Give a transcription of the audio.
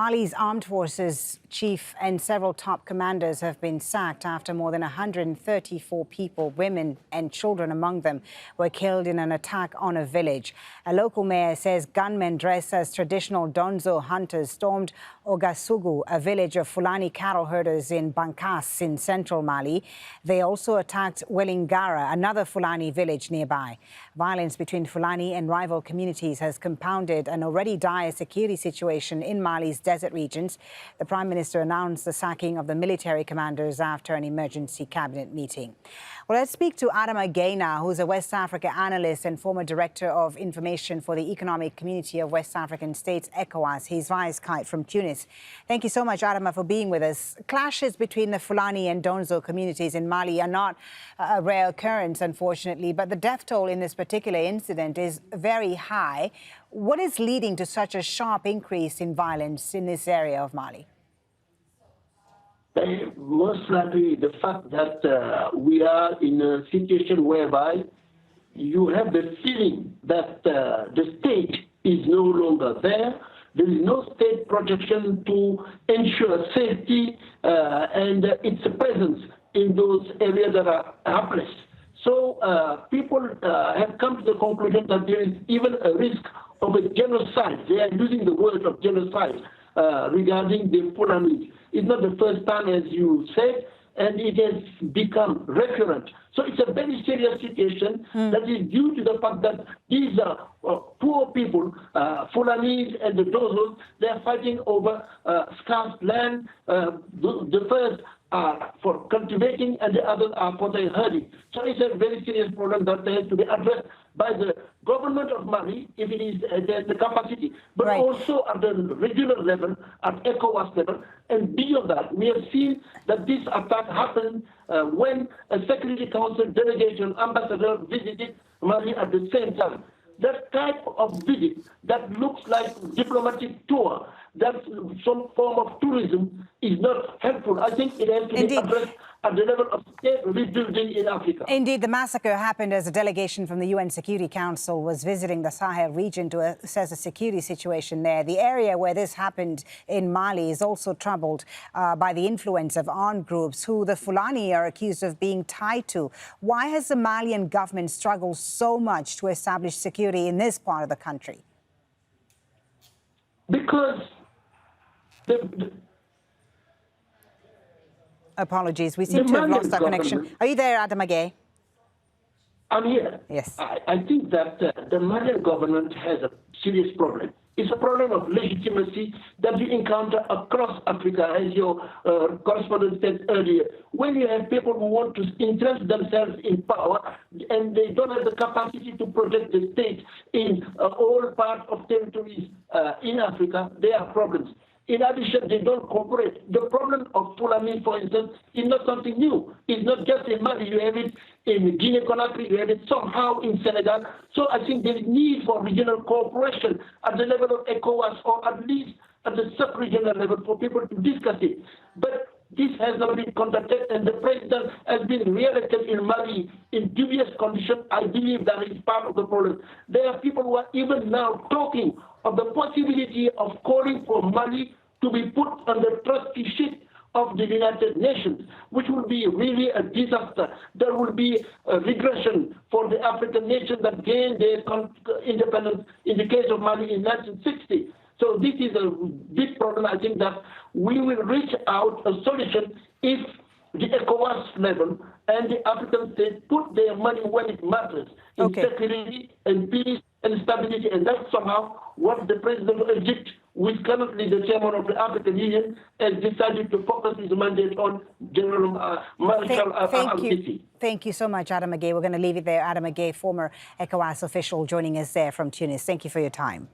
Mali's armed forces chief and several top commanders have been sacked after more than 134 people, women and children among them, were killed in an attack on a village. A local mayor says gunmen dressed as traditional Donzo hunters stormed Ogossagou, a village of Fulani cattle herders in Bankass in central Mali. They also attacked Welingara, another Fulani village nearby. Violence between Fulani and rival communities has compounded an already dire security situation in Mali's desert regions. The Prime Minister announced the sacking of the military commanders after an emergency cabinet meeting. Well, let's speak to Adama Gueye now, who's a West Africa analyst and former director of information for the Economic Community of West African States, ECOWAS. He's via Skype from Tunis. Thank you so much, Adama, for being with us. Clashes between the Fulani and Donzo communities in Mali are not a rare occurrence, unfortunately, but the death toll in this particular incident is very high. What is leading to such a sharp increase in violence in this area of Mali? Most likely the fact that we are in a situation whereby you have the feeling that the state is no longer there. There is no state protection to ensure safety and its presence in those areas that are helpless. So people have come to the conclusion that there is even a risk of a genocide. They are using the word of genocide regarding the Fulani. It's not the first time, as you said, and it has become recurrent. So it's a very serious situation that is due to the fact that these are poor people, Fulanis and the Donzos. They are fighting over scarce land. The first are for cultivating and the others are for the herding. So it's a very serious problem that has to be addressed by the government of Mali, if it is the capacity, but also at the regional level, at ECOWAS level. And beyond that, we have seen that this attack happened when a Security Council delegation ambassador visited Mali at the same time. That type of visit that looks like diplomatic tour, that some form of tourism is not helpful. I think it has to be addressed at the level of state rebuilding in Africa. Indeed, the massacre happened as a delegation from the UN Security Council was visiting the Sahel region to assess the security situation there. The area where this happened in Mali is also troubled by the influence of armed groups who the Fulani are accused of being tied to. Why has the Malian government struggled so much to establish security in this part of the country? Because Apologies, we seem to have lost our connection. Are you there, Adama Gueye? I'm here. Yes. I think that the Malian government has a serious problem. It's a problem of legitimacy that you encounter across Africa, as your correspondent said earlier. When you have people who want to entrench themselves in power and they don't have the capacity to protect the state in all parts of territories in Africa, there are problems. In addition, they don't cooperate. The problem of Fulani, for instance, is not something new. It's not just in Mali. You have it in Guinea-Conakry. You have it somehow in Senegal. So I think there is need for regional cooperation at the level of ECOWAS or at least at the sub-regional level for people to discuss it. But this has not been conducted, and the president has been re-elected in Mali in dubious conditions. I believe that is part of the problem. There are people who are even now talking of the possibility of calling for Mali to be put on the trusteeship of the United Nations, which would be really a disaster. There will be a regression for the African nations that gained their independence in the case of Mali in 1960. So this is a big problem. I think that we will reach out a solution if the ECOWAS level and the African states put their money where it matters, in security and peace and stability. And that's somehow what the president of Egypt, who is currently the chairman of the African Union, has decided to focus his mandate on General Marshal al-Assisi. Thank you so much, Adama Gueye. We're going to leave it there. Adama Gueye, former ECOWAS official, joining us there from Tunis. Thank you for your time.